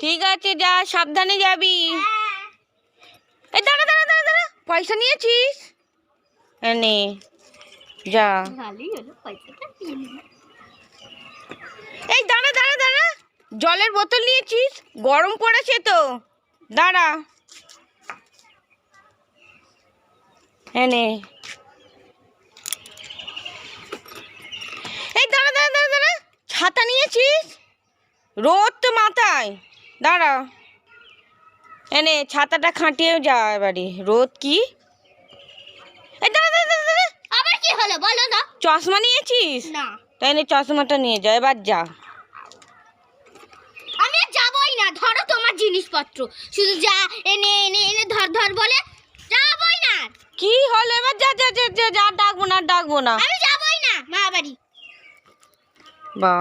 ঠিক আছে যা, সাবধানে যাবি। এই দাঁড়া দাঁড়া দাঁড়া দাঁড়া, পয়সা নিয়েছিস? এনে যা। এই দাঁড়া দাঁড়া দাঁড়া, জলের বোতল নিয়েছিস? গরম পড়েছে তো, দাঁড়া। এনে এই দাঁড়া দাঁড়া দাঁড়া দাঁড়া, ছাতা নিয়েছিস? রোদ তো মাথায়, দাঁড়া। এনে ছাতাটা খাটিয়ে যা এবারে, রোদ কি। এই দাঁড়া দাঁড়া দাঁড়া দাঁড়া, আবার কি হলো বলো না? চশমা নিয়েছিস? না। তাই নে চশমাটা নিয়ে যা, এবার যা। আমি আর যাবই না, ধরো তোমার জিনিসপত্র, শুধু যা এনে এনে এনে ধর ধর বলে যাবই না। কি হলো এবার? যা যা যা যা, ডাকবো না ডাকবো না। আমি যাবই না মা বাড়ি। বা